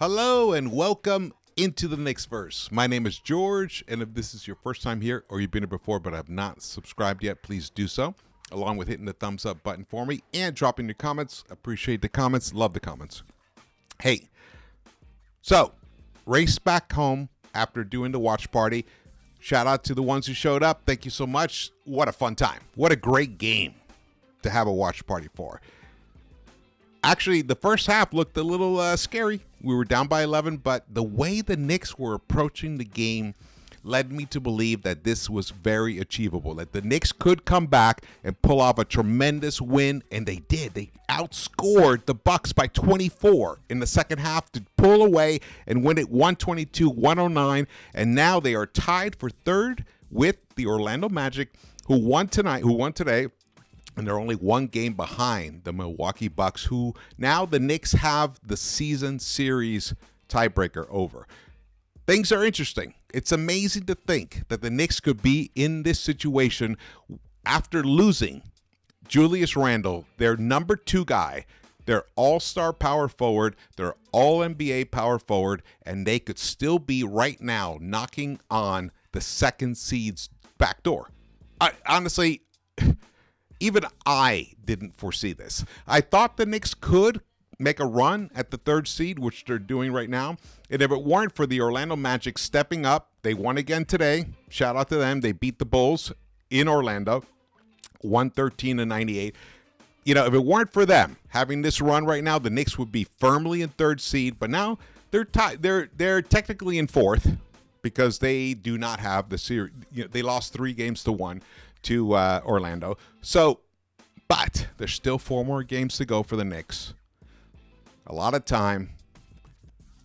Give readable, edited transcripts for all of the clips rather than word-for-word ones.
Hello and welcome into the Knicks-Verse. My name is George, and if this is your first time here or you've been here before but have not subscribed yet, please do so, along with hitting the thumbs up button for me and dropping your comments. Appreciate the comments. Love the comments. Hey, so race back home after doing the watch party. Shout out to the ones who showed up. Thank you so much. What a fun time. What a great game to have a watch party for. Actually, the first half looked a little scary. We were down by 11, but the way the Knicks were approaching the game led me to believe that this was very achievable, that the Knicks could come back and pull off a tremendous win, and they did. They outscored the Bucks by 24 in the second half to pull away and win it 122-109, and now they are tied for third with the Orlando Magic, who won today. And they're only one game behind the Milwaukee Bucks, who now the Knicks have the season series tiebreaker over. Things are interesting. It's amazing to think that the Knicks could be in this situation after losing Julius Randle, their number 2 guy, their all-star power forward, their all-NBA power forward, and they could still be right now knocking on the second seed's back door. Honestly, even I didn't foresee this. I thought the Knicks could make a run at the third seed, which they're doing right now. And if it weren't for the Orlando Magic stepping up, they won again today. Shout out to them. They beat the Bulls in Orlando, 113-98. You know, if it weren't for them having this run right now, the Knicks would be firmly in third seed. But now they're tied. They're technically in fourth because they do not have the series. You know, they lost 3-1 to Orlando. So, but there's still 4 more games to go for the Knicks. A lot of time.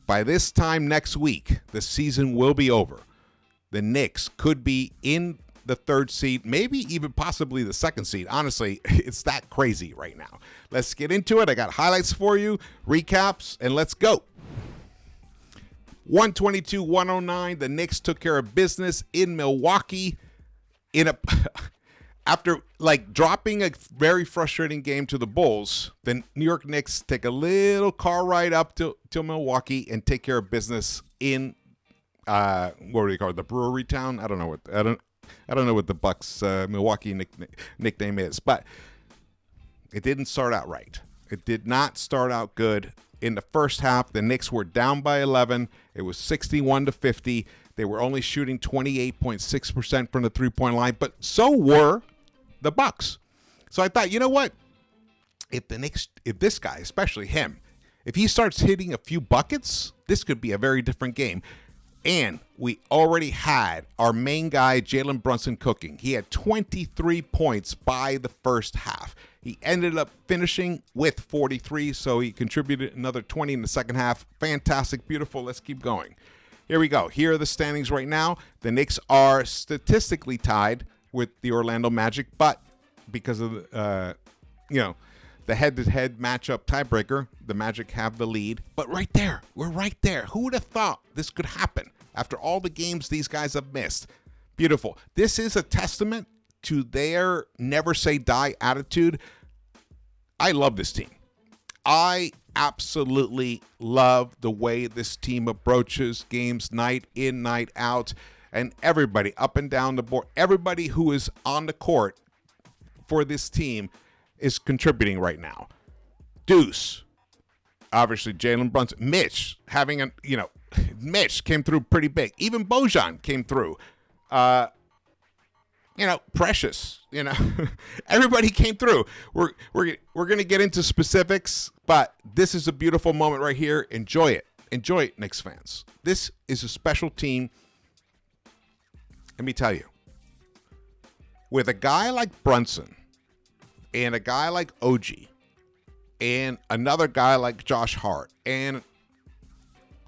By this time next week, the season will be over. The Knicks could be in the third seed, maybe even possibly the second seed. Honestly, it's that crazy right now. Let's get into it. I got highlights for you, recaps, and let's go. 122-109. The Knicks took care of business in Milwaukee. After dropping a very frustrating game to the Bulls, the New York Knicks take a little car ride up to Milwaukee and take care of business in what do you call it, the Brewery Town? I don't know what the Bucks Milwaukee nickname is, but it didn't start out right. It did not start out good. In the first half, the Knicks were down by 11. It was 61-50. They were only shooting 28.6% from the three-point line, but so were the Bucks. So I thought, you know what? If this guy, especially him, if he starts hitting a few buckets, this could be a very different game. And we already had our main guy, Jalen Brunson, cooking. He had 23 points by the first half. He ended up finishing with 43, so he contributed another 20 in the second half. Fantastic, beautiful. Let's keep going. Here we go. Here are the standings right now. The Knicks are statistically tied with the Orlando Magic, but because of the head-to-head matchup tiebreaker, the Magic have the lead. But right there, we're right there. Who would have thought this could happen after all the games these guys have missed? Beautiful. This is a testament to their never say die attitude. I love this team. I absolutely love the way this team approaches games night in, night out, and everybody up and down the board, everybody who is on the court for this team is contributing right now. Deuce, obviously Jalen Brunson, Mitch Mitch came through pretty big. Even Bojan came through. Precious, everybody came through. We're going to get into specifics, but this is a beautiful moment right here. Enjoy it. Enjoy it, Knicks fans. This is a special team. Let me tell you, with a guy like Brunson and a guy like OG and another guy like Josh Hart and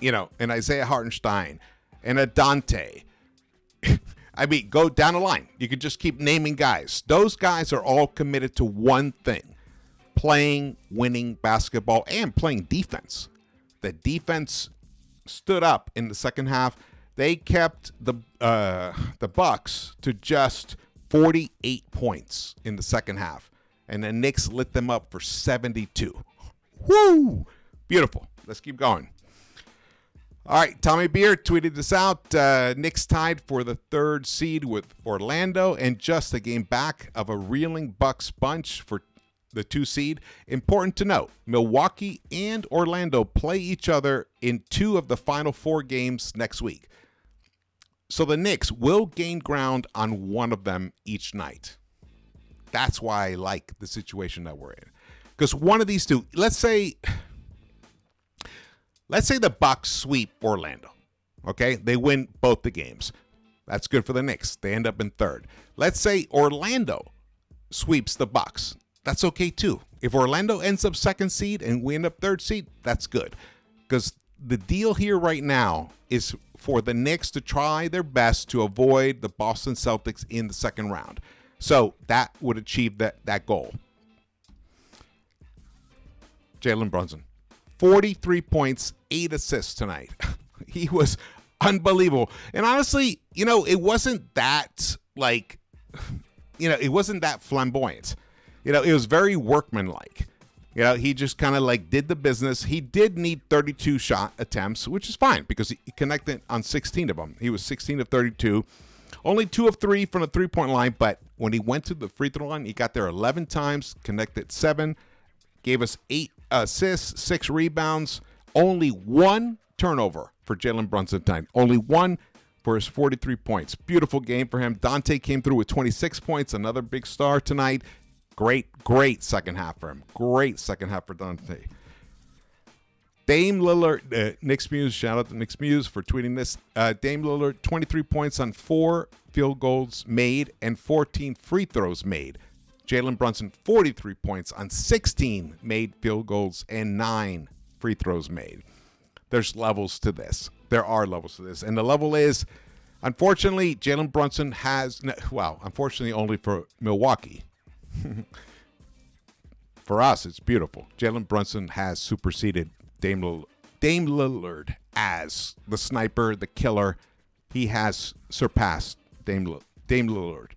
Isaiah Hartenstein and a Dante, I mean, go down the line. You could just keep naming guys. Those guys are all committed to one thing: playing winning basketball and playing defense. The defense stood up in the second half. They kept the Bucks to just 48 points in the second half, and the Knicks lit them up for 72. Woo! Beautiful. Let's keep going. All right, Tommy Beer tweeted this out. Knicks tied for the 3rd seed with Orlando and just a game back of a reeling Bucks bunch for the 2 seed. Important to note, Milwaukee and Orlando play each other in 2 of the final 4 games next week. So the Knicks will gain ground on one of them each night. That's why I like the situation that we're in. Because one of these 2, let's say the Bucks sweep Orlando. Okay? They win both the games. That's good for the Knicks. They end up in 3rd. Let's say Orlando sweeps the Bucks. That's okay too. If Orlando ends up 2nd seed and we end up 3rd seed, that's good. Because the deal here right now is for the Knicks to try their best to avoid the Boston Celtics in the 2nd round. So that would achieve that goal. Jalen Brunson, 43 points, 8 assists tonight. He was unbelievable. And honestly, it wasn't that it wasn't that flamboyant. It was very workmanlike. He just kind of did the business. He did need 32 shot attempts, which is fine because he connected on 16 of them. He was 16 of 32. Only 2 of 3 from the 3-point line, but when he went to the free throw line, he got there 11 times, connected 7, gave us 8 assists, 6 rebounds, only 1 turnover for Jalen Brunson tonight. Only 1 for his 43 points. Beautiful game for him. Dante came through with 26 points, another big star tonight. Great second half for him. Great second half for Dante. Dame Lillard, Knicks Muse, shout out to Knicks Muse for tweeting this. Dame Lillard, 23 points on 4 field goals made and 14 free throws made. Jalen Brunson, 43 points on 16 made field goals and 9 free throws made. There's levels to this. There are levels to this. And the level is, unfortunately, Jalen Brunson unfortunately only for Milwaukee. For us, it's beautiful. Jalen Brunson has superseded Dame Lillard as the sniper, the killer. He has surpassed Dame Lillard.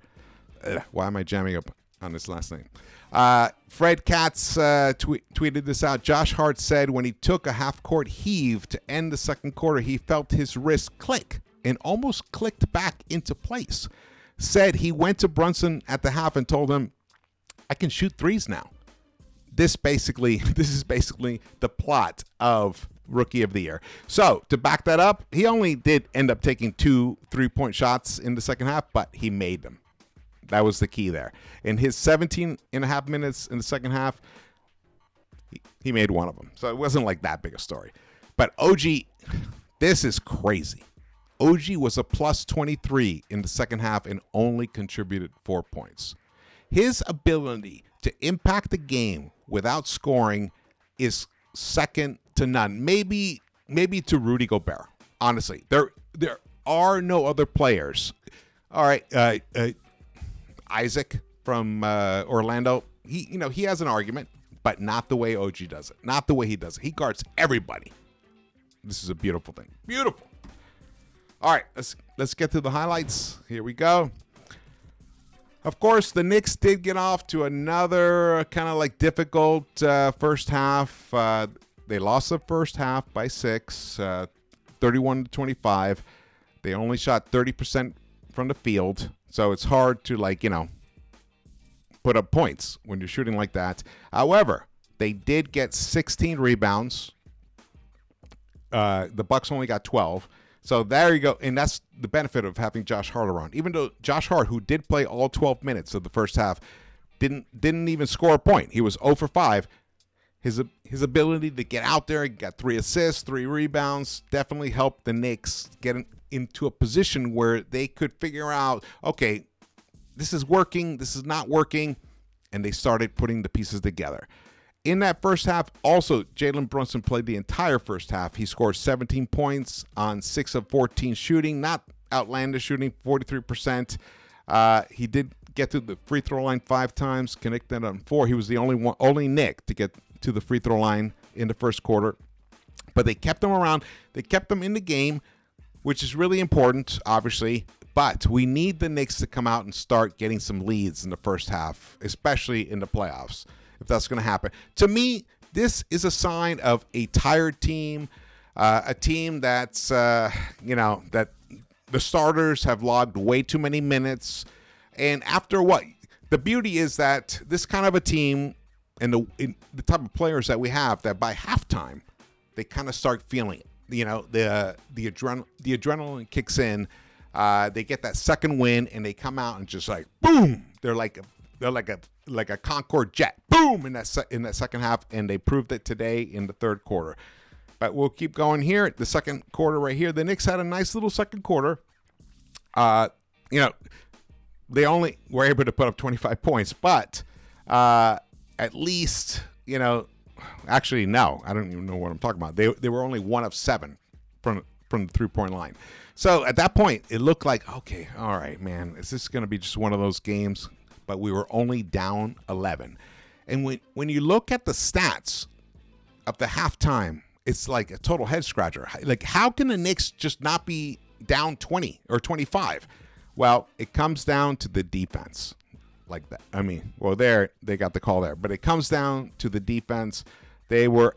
Why am I jamming up on this last name? Fred Katz tweeted this out. Josh Hart said when he took a half-court heave to end the 2nd quarter, he felt his wrist click and almost clicked back into place. Said he went to Brunson at the half and told him, I can shoot threes now. This is basically the plot of Rookie of the Year. So to back that up, he only did end up taking 2 3-point shots in the 2nd half, but he made them. That was the key there. In his 17 and a half minutes in the 2nd half, he made one of them. So it wasn't like that big a story. But OG, this is crazy. OG was a plus 23 in the 2nd half and only contributed 4 points. His ability to impact the game without scoring is second to none. Maybe to Rudy Gobert. Honestly, there are no other players. All right, Isaac from Orlando. He has an argument, but not the way OG does it. Not the way he does it. He guards everybody. This is a beautiful thing. Beautiful. All right, let's get to the highlights. Here we go. Of course, the Knicks did get off to another kind of difficult first half. They lost the first half by 6, 31-25. They only shot 30% from the field, so it's hard to put up points when you're shooting like that. However, they did get 16 rebounds. The Bucks only got 12. So there you go, and that's the benefit of having Josh Hart around. Even though Josh Hart, who did play all 12 minutes of the first half, didn't even score a point. He was 0 for 5. His ability to get out there, he got 3 assists, 3 rebounds, definitely helped the Knicks get into a position where they could figure out, okay, this is working, this is not working, and they started putting the pieces together. In that first half, also, Jalen Brunson played the entire first half. He scored 17 points on 6 of 14 shooting. Not outlandish shooting, 43%. He did get to the free throw line 5 times, connected on 4. He was the only Knick to get to the free throw line in the first quarter. But they kept him around. They kept him in the game, which is really important, obviously. But we need the Knicks to come out and start getting some leads in the first half, especially in the playoffs, if that's going to happen. To me, this is a sign of a tired team, A team that's, that the starters have logged way too many minutes. And after what? The beauty is that this kind of a team and the type of players that we have, that by halftime, they kind of start feeling it. The adrenaline kicks in. They get that second win, and they come out and just like boom. They're like a Concorde jet, boom, in that second half, and they proved it today in the third quarter. But we'll keep going here. The second quarter right here, the Knicks had a nice little second quarter. They only were able to put up 25 points, but at least, actually, no, I don't even know what I'm talking about. They were only 1 of 7 from the 3-point line. So at that point, it looked like, okay, all right, man, is this going to be just one of those games? But we were only down 11. And when you look at the stats of the halftime, it's like a total head scratcher. Like, how can the Knicks just not be down 20 or 25? Well, it comes down to the defense. Like that. I mean, well, they got the call there, but it comes down to the defense. The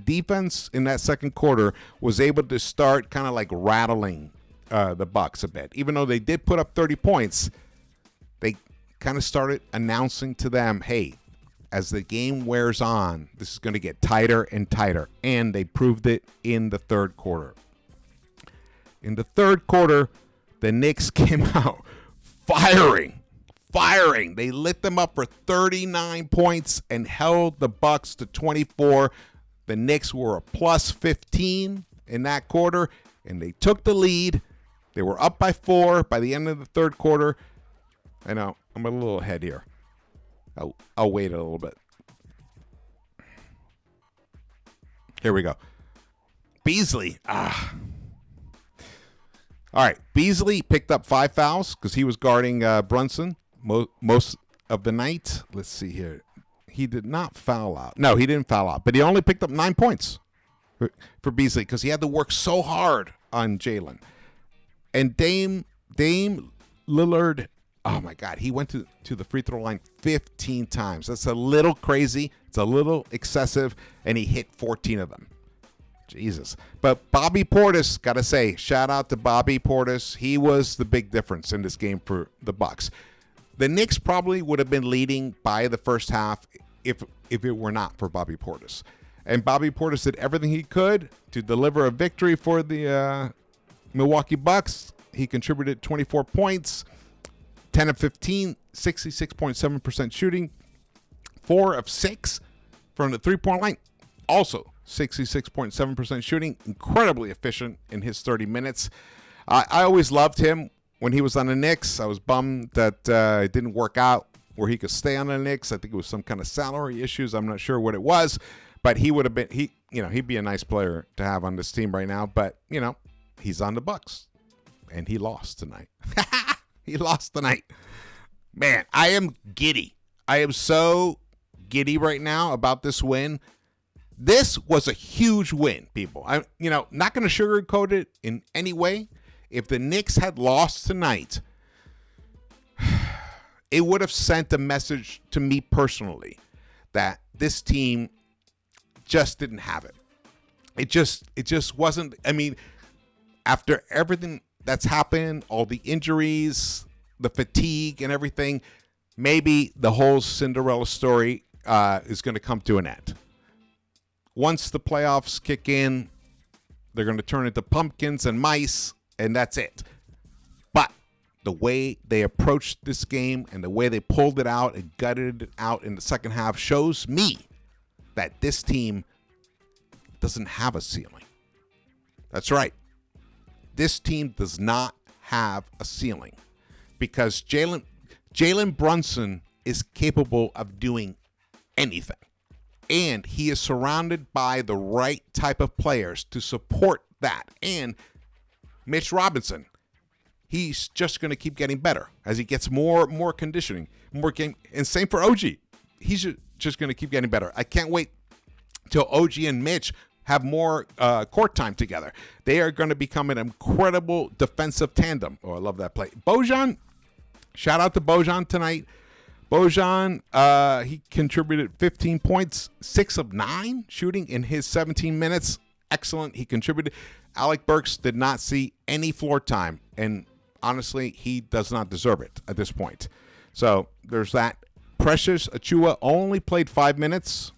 defense in that second quarter was able to start kind of like rattling the Bucks a bit. Even though they did put up 30 points, they kind of started announcing to them, hey, as the game wears on, this is going to get tighter and tighter. And they proved it in the third quarter. In the third quarter, the Knicks came out firing. They lit them up for 39 points and held the Bucks to 24. The Knicks were a plus 15 in that quarter, and they took the lead. They were up by 4 by the end of the third quarter. I know, I'm a little ahead here. I'll wait a little bit. Here we go. Beasley. All right, Beasley picked up 5 fouls because he was guarding Brunson most of the night. Let's see here. He did not foul out. No, he didn't foul out, but he only picked up 9 points for Beasley because he had to work so hard on Jalen. And Dame Lillard, oh my God, he went to the free throw line 15 times. That's a little crazy. It's a little excessive, and he hit 14 of them. Jesus. But Bobby Portis, got to say, shout out to Bobby Portis. He was the big difference in this game for the Bucks. The Knicks probably would have been leading by the first half if it were not for Bobby Portis. And Bobby Portis did everything he could to deliver a victory for the Milwaukee Bucks. He contributed 24 points, 10 of 15, 66.7% shooting, 4 of 6 from the 3-point line. Also, 66.7% shooting, incredibly efficient in his 30 minutes. I always loved him when he was on the Knicks. I was bummed that it didn't work out where he could stay on the Knicks. I think it was some kind of salary issues. I'm not sure what it was, but he would have been, he'd be a nice player to have on this team right now. But, he's on the Bucks, and he lost tonight. He lost tonight. Man, I am giddy. I am so giddy right now about this win. This was a huge win, people. I'm, not going to sugarcoat it in any way. If the Knicks had lost tonight, it would have sent a message to me personally that this team just didn't have it. It just wasn't. I mean, after everything that's happened, all the injuries, the fatigue and everything, maybe the whole Cinderella story is going to come to an end. Once the playoffs kick in, they're going to turn into pumpkins and mice, and that's it. But the way they approached this game and the way they pulled it out and gutted it out in the second half shows me that this team doesn't have a ceiling. That's right. This team does not have a ceiling because Jalen Brunson is capable of doing anything. And he is surrounded by the right type of players to support that. And Mitch Robinson, he's just going to keep getting better as he gets more conditioning, more game. And same for OG. He's just going to keep getting better. I can't wait till OG and Mitch have more court time together. They are going to become an incredible defensive tandem. Oh, I love that play. Bojan, shout out to Bojan tonight. Bojan, he contributed 15 points, 6 of 9 shooting in his 17 minutes. excellent. He contributed. Alec Burks did not see any floor time, and honestly, he does not deserve it at this point. So there's that. Precious Achiuwa only played 5 minutes.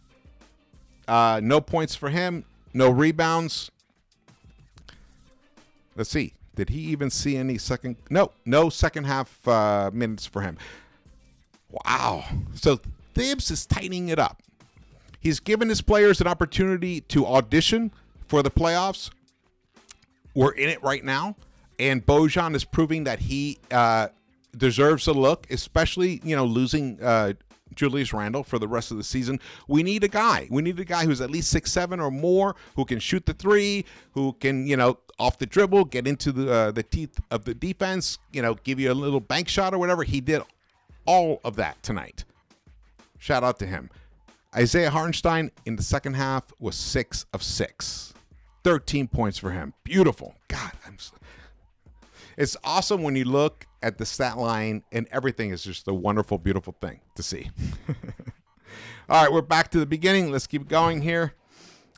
No points for him. No rebounds. Let's see. Did he even see any second? No second half minutes for him. Wow. So Thibs is tightening it up. He's given his players an opportunity to audition for the playoffs. We're in it right now. And Bojan is proving that he deserves a look, especially, losing Julius Randle for the rest of the season. We need a guy. We need a guy who's at least 6'7" or more, who can shoot the three, who can, off the dribble, get into the teeth of the defense, give you a little bank shot or whatever. He did all of that tonight. Shout out to him. Isaiah Hartenstein in the second half was 6 of 6. 13 points for him. Beautiful. God, it's awesome when you look at the stat line and everything is just a wonderful, beautiful thing to see. All right, we're back to the beginning. Let's keep going here.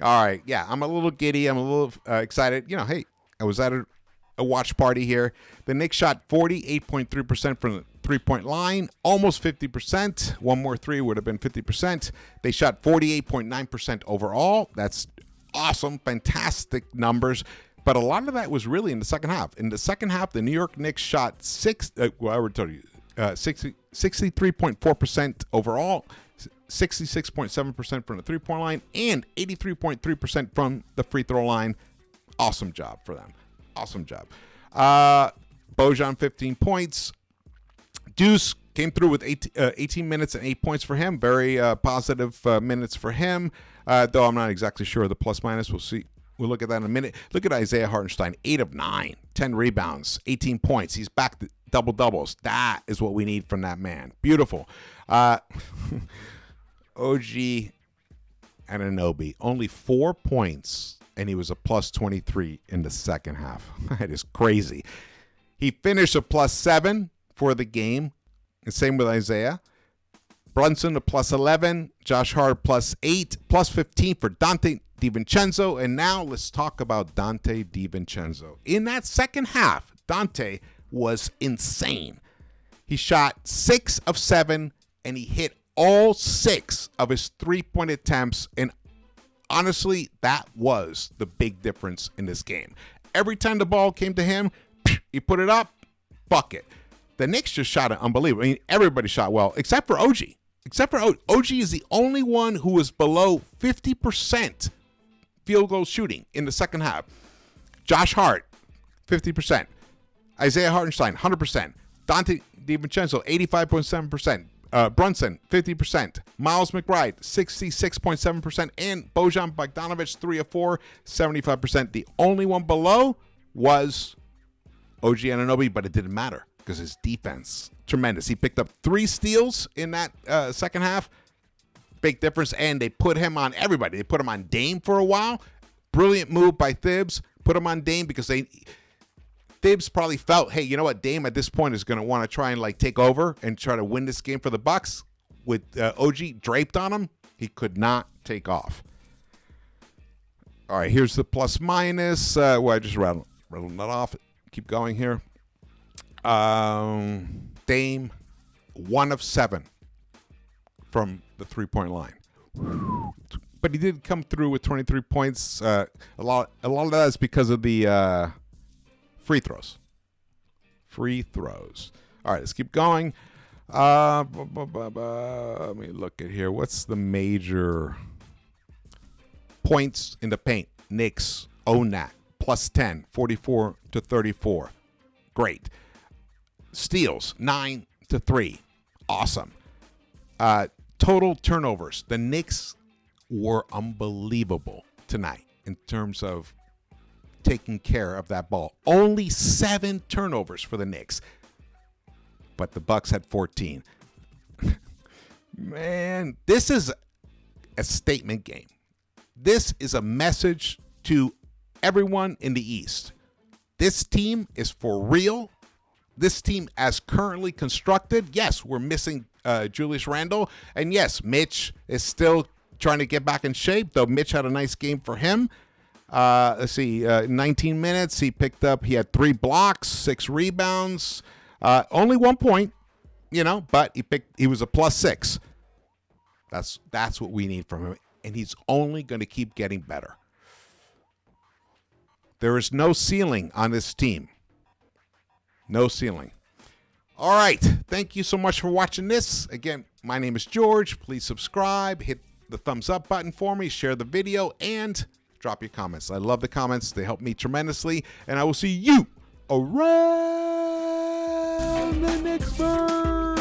All right, yeah, I'm a little giddy. I'm a little excited. Hey, I was at a watch party here. The Knicks shot 48.3% from the three-point line, almost 50%. One more three would have been 50%. They shot 48.9% overall. That's awesome, fantastic numbers. But a lot of that was really in the second half. In the second half, the New York Knicks shot 63.4% overall, 66.7% from the three-point line, and 83.3% from the free throw line. Awesome job for them. Awesome job. Bojan, 15 points. Deuce came through with 18 minutes and 8 points for him. Very positive minutes for him, though I'm not exactly sure of the plus-minus. We'll see. We'll look at that in a minute. Look at Isaiah Hartenstein, 8 of 9, 10 rebounds, 18 points. He's back to double-doubles. That is what we need from that man. Beautiful. OG Anunoby, only 4 points, and he was a plus 23 in the second half. That is crazy. He finished a plus 7 for the game, and same with Isaiah. Brunson, a plus 11. Josh Hart, plus 8. Plus 15 for Dante DiVincenzo. And now let's talk about Dante DiVincenzo. In that second half, Dante was insane. He shot 6 of 7, and he hit all 6 of his three-point attempts. And honestly, that was the big difference in this game. Every time the ball came to him, he put it up, bucket. The Knicks just shot it unbelievable. I mean, everybody shot well, except for OG. OG is the only one who was below 50% field goal shooting in the second half. Josh Hart, 50%. Isaiah Hartenstein, 100%. Dante DiVincenzo, 85.7%. Brunson, 50%. Miles McBride, 66.7%. And Bojan Bogdanovic, 3 of 4, 75%. The only one below was OG Anunoby, but it didn't matter because his defense, tremendous. He picked up 3 steals in that second half. Big difference, and they put him on everybody. They put him on Dame for a while. Brilliant move by Thibs. Put him on Dame because Thibs probably felt, hey, you know what? Dame at this point is going to want to try and take over and try to win this game for the Bucks. With OG draped on him, he could not take off. All right, here's the plus minus. I just rattled that off. Keep going here. Dame, 1 of 7 from the three-point line. But he did come through with 23 points. A lot of that is because of the free throws. All right, let's keep going. Let me look at here. What's the major points in the paint? Knicks own that. Plus 10, 44-34. Great. Steals, 9-3. Awesome. Total turnovers. The Knicks were unbelievable tonight in terms of taking care of that ball. Only 7 turnovers for the Knicks, but the Bucks had 14. Man, this is a statement game. This is a message to everyone in the East. This team is for real. This team, as currently constructed, yes, we're missing Julius Randle. And yes, Mitch is still trying to get back in shape, though Mitch had a nice game for him. Let's see, 19 minutes. He had 3 blocks, 6 rebounds, only 1 point, but he was a +6. That's what we need from him. And he's only going to keep getting better. There is no ceiling on this team. No ceiling. All right. Thank you so much for watching this. Again, my name is George. Please subscribe. Hit the thumbs up button for me. Share the video. And drop your comments. I love the comments. They help me tremendously. And I will see you around the Knicks-Verse.